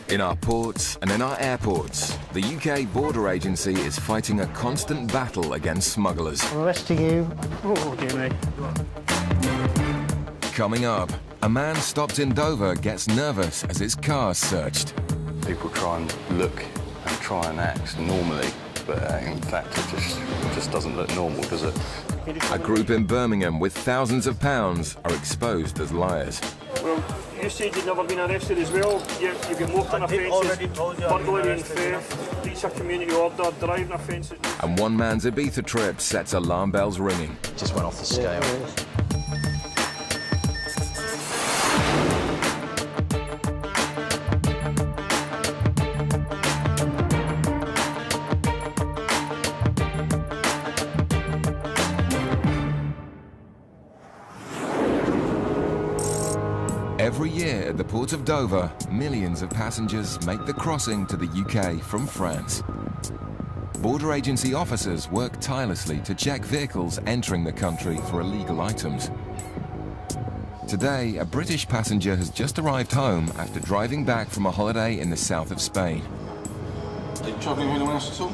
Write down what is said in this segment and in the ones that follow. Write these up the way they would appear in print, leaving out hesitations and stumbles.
In our ports and in our airports, the UK Border Agency is fighting a constant battle against smugglers. I'm arresting you. Oh, dear me. Coming up, a man stopped in Dover gets nervous as his car's searched. People try and look and try and act normally, but in fact it just doesn't look normal, does it? A group in Birmingham with thousands of pounds are exposed as liars. Well, you said you'd never been arrested as well. You've got motoring offences, burglary and theft, breach of community order, driving offences. And one man's Ibiza trip sets alarm bells ringing. Just went off the scale. Every year at the port of Dover, millions of passengers make the crossing to the UK from France. Border agency officers work tirelessly to check vehicles entering the country for illegal items. Today, a British passenger has just arrived home after driving back from a holiday in the south of Spain. Are you travelling with anyone else at all?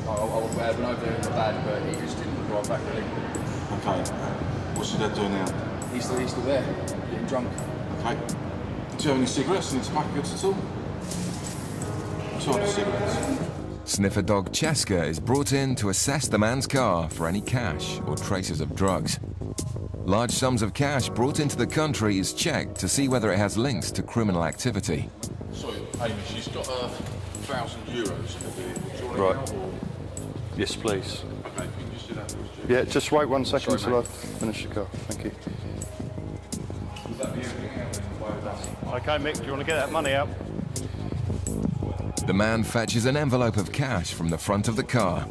I went over there with my dad, but he just didn't drive back really. Okay. What's your dad doing now? He's still there, getting drunk. Okay. Do you have any cigarettes, any tobacco goods at all? What type of cigarettes? Sniffer dog Cheska is brought in to assess the man's car for any cash or traces of drugs. Large sums of cash brought into the country is checked to see whether it has links to criminal activity. Sorry, Amy, she's got €1,000 in the vehicle. Right. Yes, please. Okay, can you just do that? Yeah, just wait 1 second until I finish the car. Thank you. OK, Mick, do you want to get that money out? The man fetches an envelope of cash from the front of the car.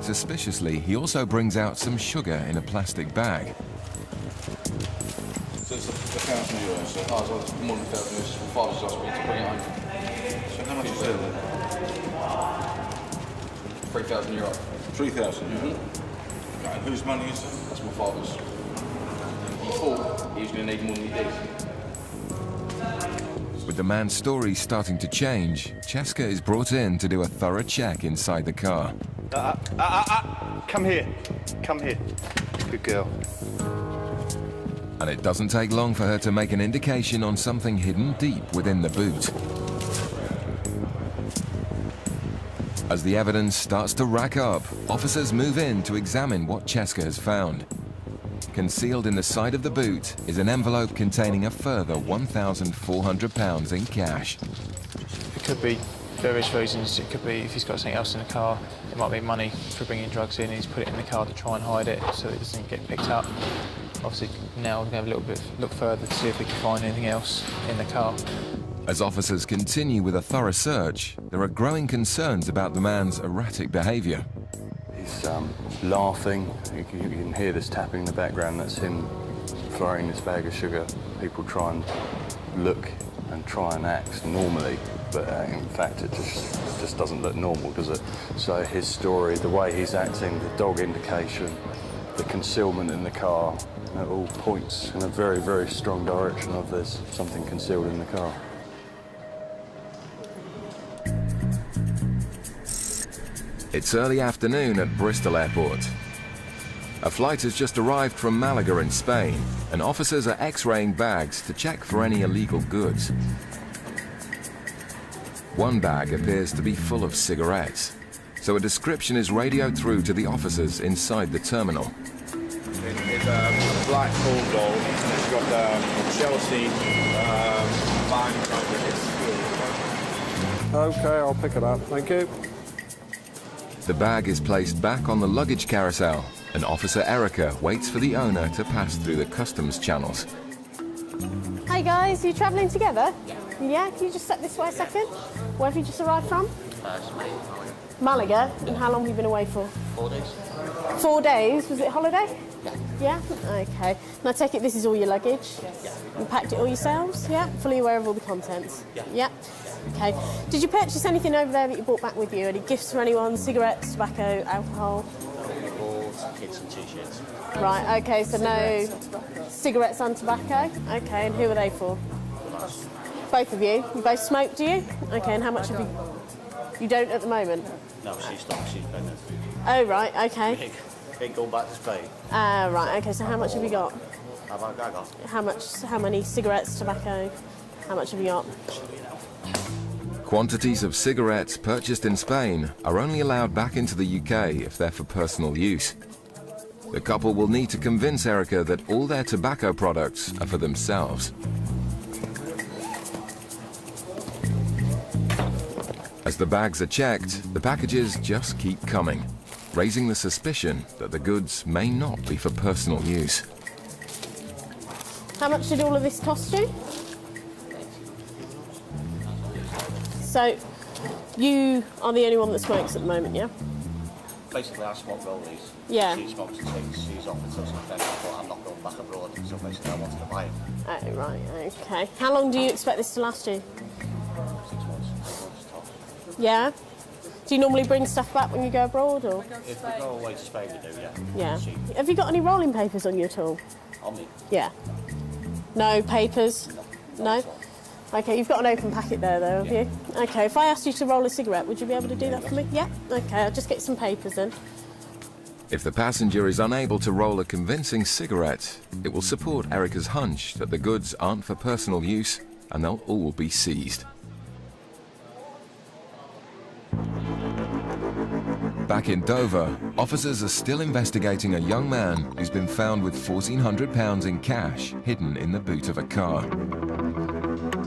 Suspiciously, he also brings out some sugar in a plastic bag. So it's €1,000, so more than 1,000 is father's asked me to bring it home. So how much is there then? €3,000. 3,000? Mm-hmm. Okay, and whose money is it? That's my father's. He thought he was going to need more than he did. With the man's story starting to change, Cheska is brought in to do a thorough check inside the car. Come here. Come here. Good girl. And it doesn't take long for her to make an indication on something hidden deep within the boot. As the evidence starts to rack up, officers move in to examine what Cheska has found. Concealed in the side of the boot is an envelope containing a further £1,400 in cash. It could be various reasons. It could be if he's got something else in the car. It might be money for bringing drugs in and he's put it in the car to try and hide it so it doesn't get picked up. Obviously, now we're going to have a little bit look further to see if we can find anything else in the car. As officers continue with a thorough search, there are growing concerns about the man's erratic behaviour. He's laughing. You can hear this tapping in the background. That's him throwing this bag of sugar. People try and look and try and act normally, but in fact it just doesn't look normal, does it? So his story, the way he's acting, the dog indication, the concealment in the car, it all points in a very, very strong direction of there's something concealed in the car. It's early afternoon at Bristol Airport. A flight has just arrived from Malaga in Spain, and officers are x-raying bags to check for any illegal goods. One bag appears to be full of cigarettes, so a description is radioed through to the officers inside the terminal. It's a black bulldog, and it's got the Chelsea bag over it. OK, I'll pick it up, thank you. The bag is placed back on the luggage carousel, and Officer Erica waits for the owner to pass through the customs channels. Hi guys, are you travelling together? Yeah, can you just step this way a second? Where have you just arrived from? Malaga. And how long have you been away for? 4 days. 4 days? Was it holiday? Yeah. OK. And I take it this is all your luggage? Yeah. You packed it all yourselves? Yeah? Fully aware of all the contents? Yeah. OK. Did you purchase anything over there that you brought back with you? Any gifts for anyone? Cigarettes, tobacco, alcohol? Kids and T-shirts. Right, OK, so no cigarettes and tobacco? OK, and who are they for? Both of you? You both smoke, do you? Okay, and how much have you... You don't at the moment? No, she's not. She's pregnant. Oh, right, okay. Ain't going back to Spain. Right, okay, so how much have you got? How about I got? How many cigarettes, tobacco? How much have you got? Quantities of cigarettes purchased in Spain are only allowed back into the UK if they're for personal use. The couple will need to convince Erica that all their tobacco products are for themselves. As the bags are checked, the packages just keep coming, raising the suspicion that the goods may not be for personal use. How much did all of this cost you? So, you are the only one that smokes at the moment, yeah? Basically, I smoke rollies. Yeah. She smokes cigs. She's offered to some things, but I'm not going back abroad. So basically, I wanted to buy it. Oh, right, okay. How long do you expect this to last you? 6 months. Yeah? Do you normally bring stuff back when you go abroad, or? If we go away to Spain, we do, yeah. Yeah. Cheap. Have you got any rolling papers on you at all? On me? Yeah. No papers? No? Okay, you've got an open packet there, though, have you? Okay, if I asked you to roll a cigarette, would you be able to do that for me? Yeah? Okay, I'll just get some papers then. If the passenger is unable to roll a convincing cigarette, it will support Erica's hunch that the goods aren't for personal use and they'll all be seized. Back in Dover, officers are still investigating a young man who's been found with £1,400 in cash hidden in the boot of a car.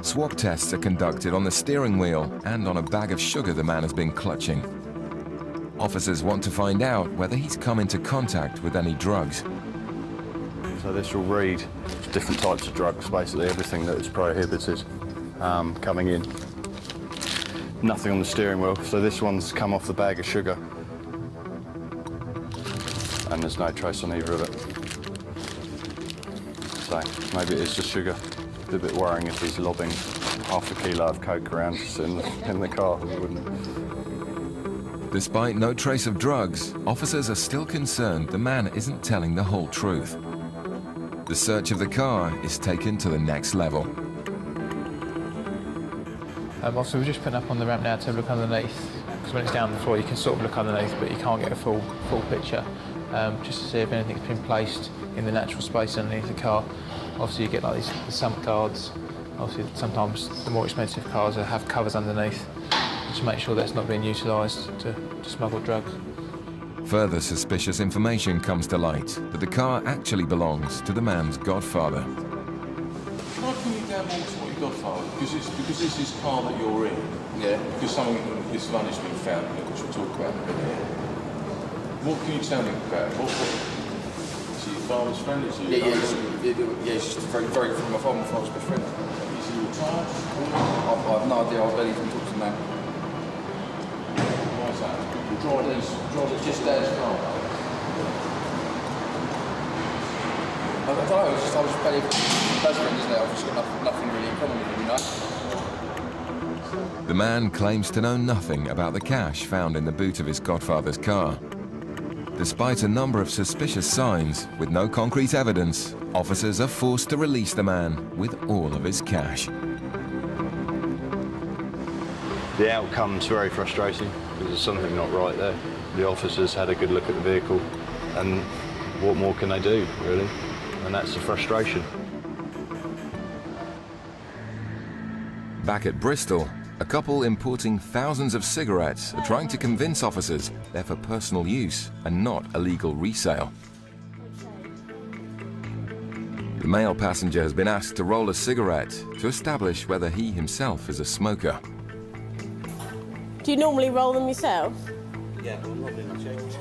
Swab tests are conducted on the steering wheel and on a bag of sugar the man has been clutching. Officers want to find out whether he's come into contact with any drugs. So this will read different types of drugs, basically everything that is prohibited coming in. Nothing on the steering wheel, so this one's come off the bag of sugar. And there's no trace on either of it. So maybe it is just sugar. It's a bit worrying if he's lobbing half a kilo of coke around just in the car. He wouldn't. Despite no trace of drugs, officers are still concerned the man isn't telling the whole truth. The search of the car is taken to the next level. Also, we're just putting up on the ramp now to look underneath, because when it's down on the floor you can sort of look underneath, but you can't get a full picture, just to see if anything's been placed in the natural space underneath the car. Obviously you get like these sump cards. Obviously sometimes the more expensive cars have covers underneath, just make sure that's not being utilised to smuggle drugs. Further suspicious information comes to light that the car actually belongs to the man's godfather. Why can you gamble to what your godfather? Because this is car that you're in. Yeah. Because something this money's been found, which we'll talk about in a minute. What can you tell me about it? Is he your father's friend? Is he Yeah, he's just very, very from my father's best friend. Is he retired? I've no idea. I've barely even talked to him now. Why is that? People drive it just as car. I don't know. I was just barely best friend, isn't it? I've just got nothing really in common with him, you know. The man claims to know nothing about the cash found in the boot of his godfather's car. Despite a number of suspicious signs, with no concrete evidence, officers are forced to release the man with all of his cash. The outcome's very frustrating because there's something not right there. The officers had a good look at the vehicle, and what more can they do, really? And that's the frustration. Back at Bristol, a couple importing thousands of cigarettes are trying to convince officers they're for personal use and not illegal resale. The male passenger has been asked to roll a cigarette to establish whether he himself is a smoker. Do you normally roll them yourself? Yeah, but I'm not being changed.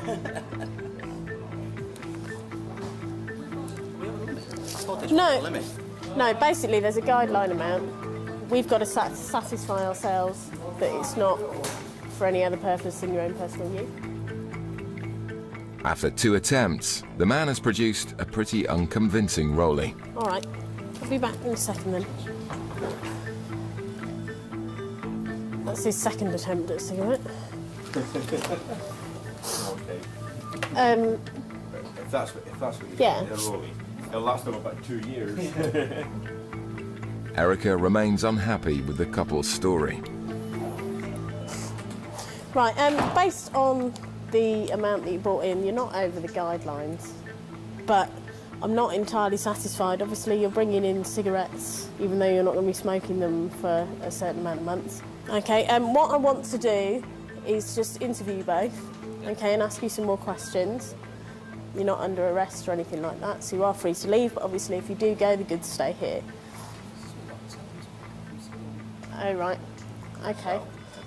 No, basically there's a guideline amount. We've got to satisfy ourselves that it's not for any other purpose than your own personal use. After 2 attempts, the man has produced a pretty unconvincing rollie. All right, I'll be back in a second then. That's his second attempt at a cigarette. If that's what you yeah. think, it'll last them about 2 years. Erica remains unhappy with the couple's story. Right, based on the amount that you brought in, you're not over the guidelines, but I'm not entirely satisfied. Obviously, you're bringing in cigarettes, even though you're not going to be smoking them for a certain amount of months. Okay, what I want to do is just interview you both, okay, and ask you some more questions. You're not under arrest or anything like that, so you are free to leave, but obviously if you do go, the goods stay here. Oh, right. Okay.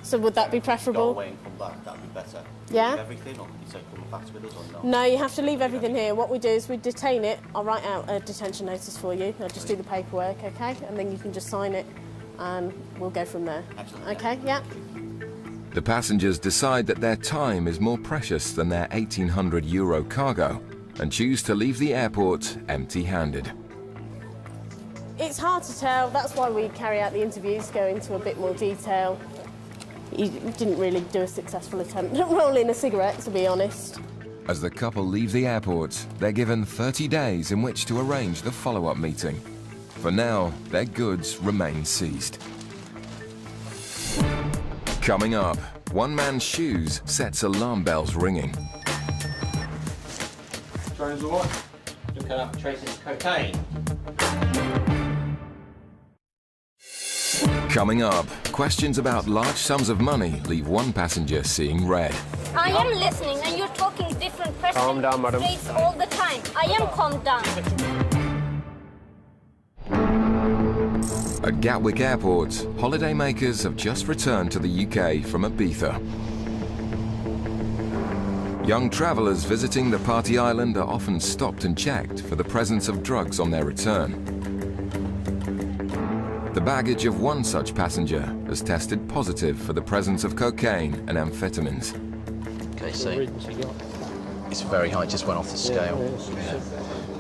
So would that be preferable? Go away and come back, that'd be better. Yeah? Leave everything, or can you take coming back with us or not? No, you have to leave everything here. What we do is we detain it. I'll write out a detention notice for you. I'll just do the paperwork, okay? And then you can just sign it and we'll go from there. Excellent. Okay, yeah? The passengers decide that their time is more precious than their €1,800 cargo and choose to leave the airport empty-handed. It's hard to tell. That's why we carry out the interviews, go into a bit more detail. You didn't really do a successful attempt at rolling a cigarette, to be honest. As the couple leave the airport, they're given 30 days in which to arrange the follow-up meeting. For now, their goods remain seized. Coming up, one man's shoes sets alarm bells ringing. Train's all right? Looking up traces of cocaine. Coming up, questions about large sums of money leave one passenger seeing red. I am listening and you're talking different questions. Calm down, madam. All the time. I am calmed down. At Gatwick Airport, holidaymakers have just returned to the UK from Ibiza. Young travellers visiting the party island are often stopped and checked for the presence of drugs on their return. The baggage of one such passenger has tested positive for the presence of cocaine and amphetamines. Okay, so it's very high, just went off the scale. Yeah.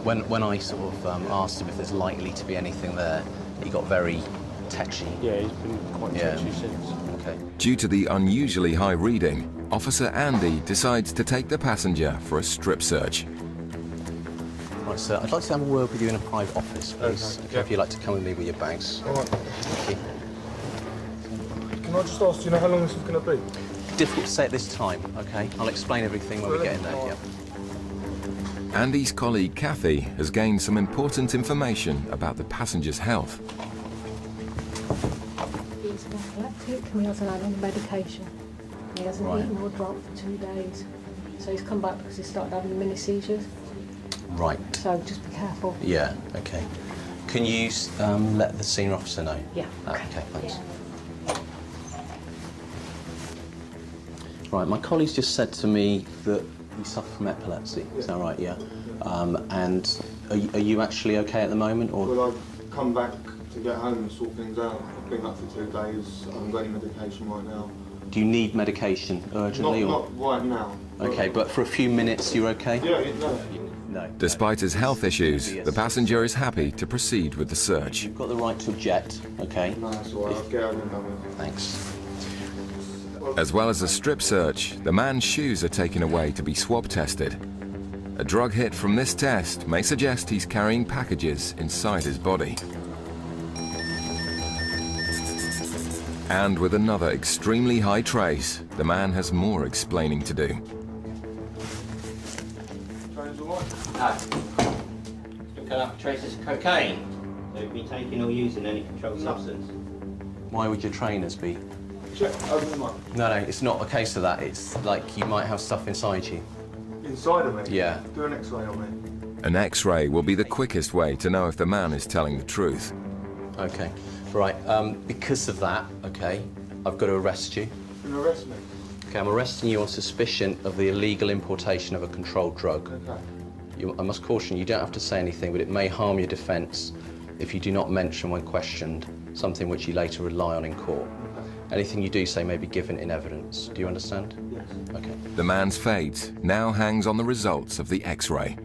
When I sort of asked him if there's likely to be anything there, he got very tetchy. Yeah, he's been quite tetchy since. Okay. Due to the unusually high reading, Officer Andy decides to take the passenger for a strip search. Right, sir, I'd like to have a word with you in a private office, please. Okay, if you'd like to come with me with your bags. All right. Thank you. Can I just ask, do you know how long this is going to be? Difficult to say at this time, okay? I'll explain everything when we get in there, yeah. Andy's colleague Kathy has gained some important information about the passenger's health. He's narcoleptic and he hasn't had any medication. He hasn't eaten or drunk for 2 days. So he's come back because he started having mini seizures. Right. So just be careful. Yeah, okay. Can you let the senior officer know? Yeah. Okay, thanks. Right, my colleague's just said to me that you suffer from epilepsy. Is that right? Yeah. And are you actually okay at the moment, or? Well, I've come back to get home and sort things out. I've been up for 2 days. I haven't got any medication right now. Do you need medication urgently? Not right now. Okay, but for a few minutes you're okay? Yeah, no. No. Despite his health issues, the passenger is happy to proceed with the search. You've got the right to object, okay? No, that's all right. I'll get out and done with it. Thanks. As well as a strip search, the man's shoes are taken away to be swab tested. A drug hit from this test may suggest he's carrying packages inside his body. And with another extremely high trace, the man has more explaining to do. Train's all right? No. Looking up traces of cocaine. They've been taking or using any controlled substance. Why would your trainers be? Check, open them up. No, it's not a case of that. It's like you might have stuff inside you. Inside of me? Yeah. Do an X-ray on me. An X-ray will be the quickest way to know if the man is telling the truth. Okay. Right, because of that, okay, I've got to arrest you. You can arrest me? Okay, I'm arresting you on suspicion of the illegal importation of a controlled drug. Okay. I must caution you don't have to say anything, but it may harm your defence if you do not mention when questioned something which you later rely on in court. Anything you do say may be given in evidence. Do you understand? Yes. Okay. The man's fate now hangs on the results of the X-ray.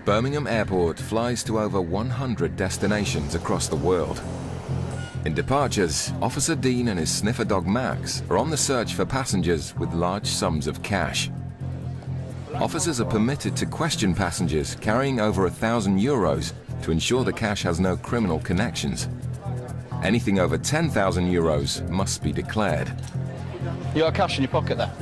Birmingham Airport flies to over 100 destinations across the world. In departures, Officer Dean and his sniffer dog Max are on the search for passengers with large sums of cash. Officers are permitted to question passengers carrying over 1,000 euros to ensure the cash has no criminal connections. Anything over 10,000 euros must be declared. You got cash in your pocket there?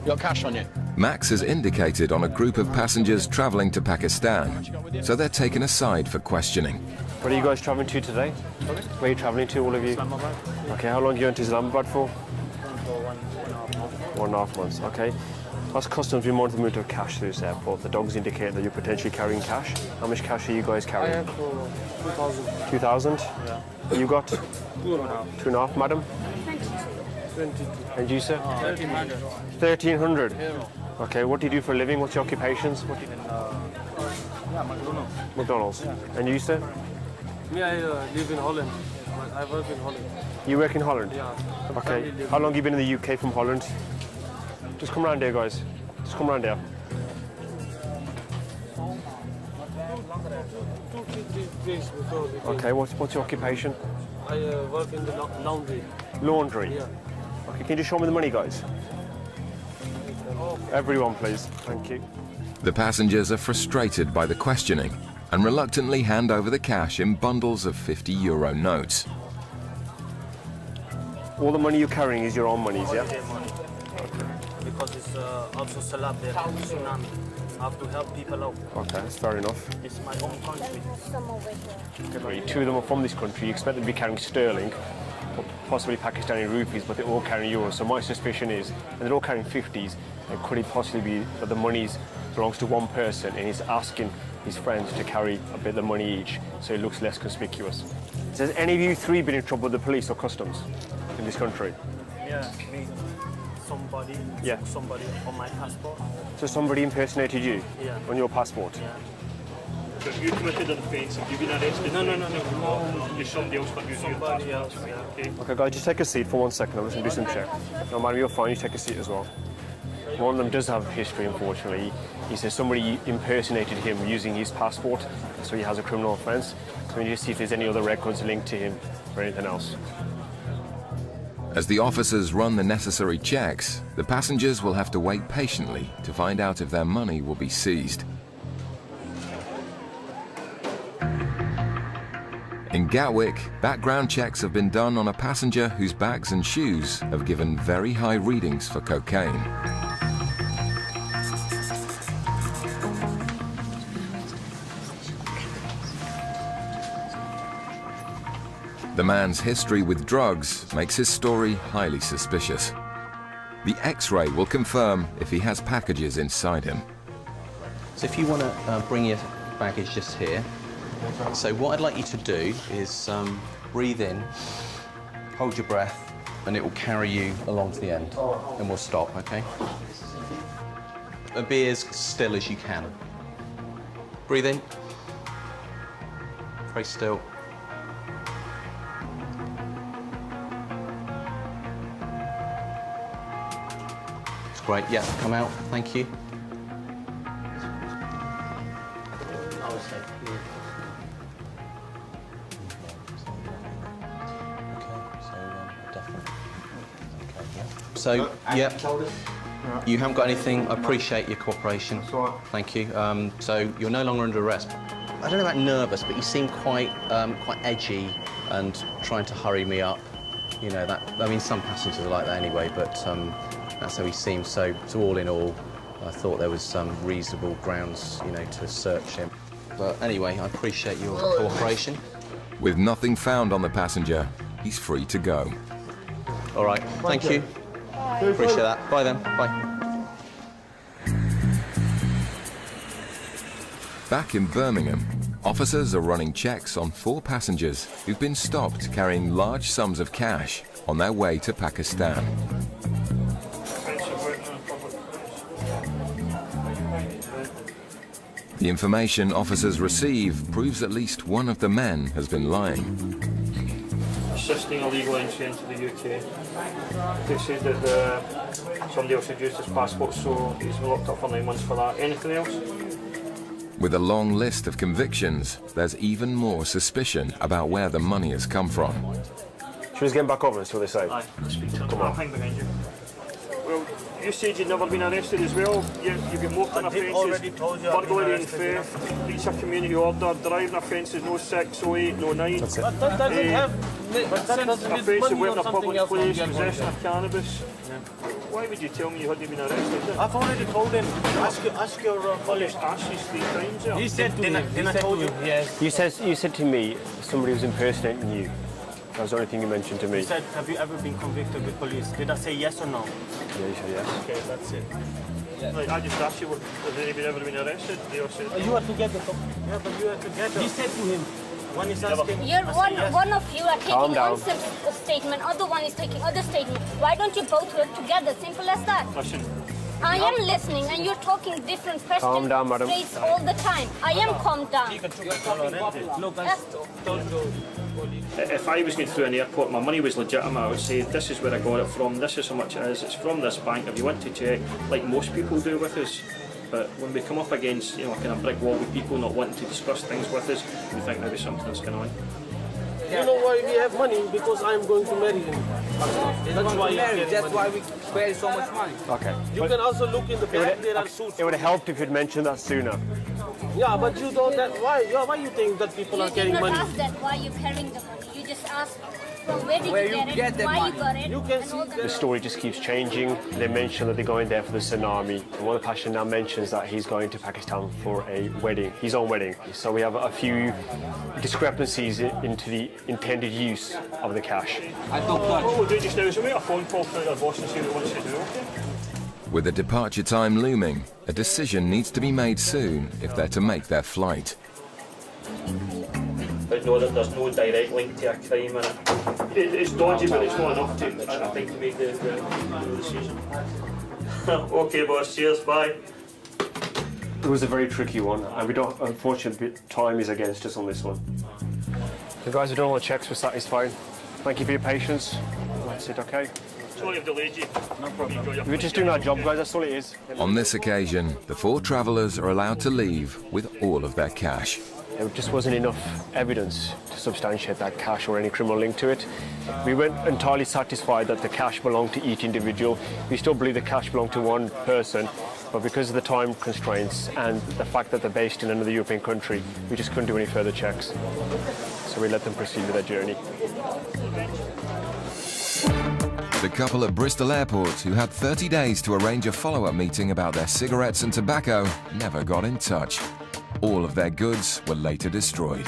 You got cash on you? Max has indicated on a group of passengers travelling to Pakistan, so they're taken aside for questioning. Where are you guys travelling to today? Where are you travelling to, all of you? Okay, how long are you going to Islamabad for? For 1.5 months, okay. As customs, we monitor the movement of cash through this airport. The dogs indicate that you're potentially carrying cash. How much cash are you guys carrying? I have 2,000. 2,000? Yeah. You got? 2.5. 2.5, madam? 22. And you, sir? 1,300. 1,300? Yeah. Okay, what do you do for a living? What's your occupations? Yeah, McDonald's. McDonald's. Yeah. And you, sir? Me, I live in Holland. I work in Holland. You work in Holland? Yeah. Okay. How long have you been in the UK from Holland? Just come around here, guys. Just come around here. 2-3 days before. Okay, what's your occupation? I work in the laundry. Laundry? Yeah. Okay, can you just show me the money, guys? Everyone, please. Thank you. The passengers are frustrated by the questioning and reluctantly hand over the cash in bundles of 50 euro notes. All the money you're carrying is your own monies, yeah? Because it's also Salab there, tsunami. I have to help people out. Okay, that's fair enough. It's my own country. Okay, 2 of them are from this country. You expect them to be carrying sterling, or possibly Pakistani rupees, but they're all carrying euros. So my suspicion is, and they're all carrying 50s, and could it possibly be that the money belongs to one person and he's asking his friends to carry a bit of the money each, so it looks less conspicuous? So has any of you 3 been in trouble with the police or customs in this country? Yeah, me. Somebody took somebody on my passport. So somebody impersonated you? Yeah. On your passport? Yeah. So if you committed an offence, have you been arrested? No. Just somebody else got used Somebody else, yeah. Okay. Okay, guys, just take a seat for 1 second. I'm just going to do some check. No, madam, you're fine. You take a seat as well. One of them does have history, unfortunately. He says somebody impersonated him using his passport, so he has a criminal offence. So we need to see if there's any other records linked to him or anything else. As the officers run the necessary checks, the passengers will have to wait patiently to find out if their money will be seized. In Gatwick, background checks have been done on a passenger whose bags and shoes have given very high readings for cocaine. The man's history with drugs makes his story highly suspicious. The X-ray will confirm if he has packages inside him. So if you want to bring your baggage just here, so what I'd like you to do is breathe in, hold your breath, and it will carry you along to the end, and we'll stop, okay? And be as still as you can. Breathe in, very still. Great, yeah, come out, thank you. So, yeah, you haven't got anything. I appreciate your cooperation. Thank you. So you're no longer under arrest. I don't know about nervous, but you seem quite edgy and trying to hurry me up. You know that. I mean, some passengers are like that anyway, but that's how he seems. So all in all, I thought there was some reasonable grounds, you know, to search him. But anyway, I appreciate your cooperation. With nothing found on the passenger, he's free to go. All right, thank you. Appreciate that. Bye then. Bye. Back in Birmingham, officers are running checks on 4 passengers who've been stopped carrying large sums of cash on their way to Pakistan. The information officers receive proves at least one of the men has been lying. Assisting illegal entry into the UK. They said that somebody else had used his passport, so he's been locked up for 9 months for that. Anything else? With a long list of convictions, there's even more suspicion about where the money has come from. Should we just get back over and see what they say? Aye, speak to him. Come on. I'll hang behind you. Well, You said you'd never been arrested as well. You've been motoring offences, already told you I've been burglary and arrested. theft, breach of community order, driving offences, no 6, no 8, no 9. But that doesn't have sense with Offensive money with or a something public else. place, possession of cannabis. Why would you tell me you hadn't been arrested? I've already told him. Ask your college. Asked you 3 times. Yeah. He said to him. Then I told you. Yes. You said to me somebody was impersonating you. That was the only thing you mentioned to me. He said, have you ever been convicted with police? Did I say yes or no? Yeah, you said yes. Okay, that's it. Like, I just asked you, has anybody ever been arrested? They all said, You are together. Yeah, but you are together. He said to him, one is asking. You're one of you are taking Calm down. one statement, other one is taking other statement. Why don't you both work together? Simple as that. Listen. I am listening and you're talking different questions. Calm down, madam. Straight all the time. I am calmed down. Look, If I was going through an airport, my money was legitimate, I would say, this is where I got it from, this is how much it is, it's from this bank, if you want to check, like most people do with us. But when we come up against, you know, a kind of brick wall with people not wanting to discuss things with us, we think maybe something's going on. you know why we have money? Because I'm going to marry him. That's why we spare so much money. Okay. You can also look in the back, there are suits. It would have helped if you'd mentioned that sooner. Yeah, but you don't. Why you think that people You are did carrying not money? ask that why you're carrying the money. You just asked from where did you get it, why you got it, and all The story just keeps changing. They mention that they're going there for the tsunami. And one of the passengers now mentions that he's going to Pakistan for a wedding, his own wedding. So we have a few discrepancies into the intended use of the cash. What we'll do just now is we'll make a phone call to our boss and see what he wants to do, okay? With the departure time looming, a decision needs to be made soon if they're to make their flight. But no, there's no direct link to a crime in it. It's dodgy, but it's not enough to, I think, to make the decision. Okay, boss, cheers, bye. It was a very tricky one, and we don't, unfortunately, time is against us on this one. The guys who done all the checks were satisfied. Thank you for your patience. That's it, okay? Sorry I've delayed you. No problem. We're just doing our job, guys, that's all it is. On this occasion, the 4 travellers are allowed to leave with all of their cash. There just wasn't enough evidence to substantiate that cash or any criminal link to it. We weren't entirely satisfied that the cash belonged to each individual. We still believe the cash belonged to one person, but because of the time constraints and the fact that they're based in another European country, we just couldn't do any further checks. So we let them proceed with their journey. The couple at Bristol Airport, who had 30 days to arrange a follow-up meeting about their cigarettes and tobacco, never got in touch. All of their goods were later destroyed.